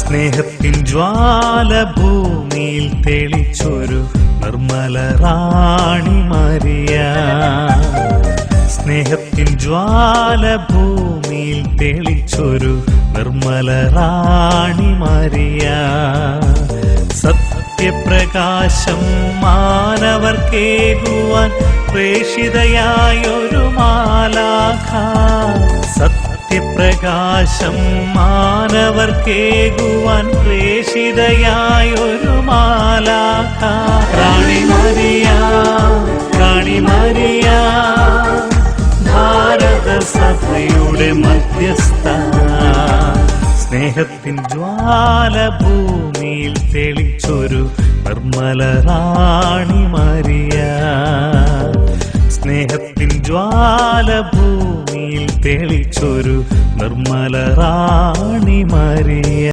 സ്നേഹത്തിൻ ജ്വാല ഭൂമിയിൽ തെളിച്ചൊരു നിർമ്മല റാണി മരിയ. സ്നേഹത്തിൻ ജ്വാല ഭൂമിയിൽ തെളിച്ചൊരു നിർമ്മല റാണി മരിയ. സത്യപ്രകാശം മാനവർക്കേകുവാൻ പ്രേഷിതയായൊരു മാലാഖ. സത്യപ്രകാശം മാനവർക്കേകുവാൻ പ്രേഷിതയായൊരു മാലാഖ. റാണി മരിയ, റാണി മരിയ, ഭാരത സഭയുടെ മധ്യസ്ഥ. സ്നേഹത്തിൻ ജ്വാല ഭൂമിയിൽ തെളിച്ചൊരു നിർമ്മല റാണി മരിയ. സ്നേഹത്തിൻ ജ്വാല ഭൂമിയിൽ തെളിച്ചൊരു നിർമ്മല റാണി മരിയ.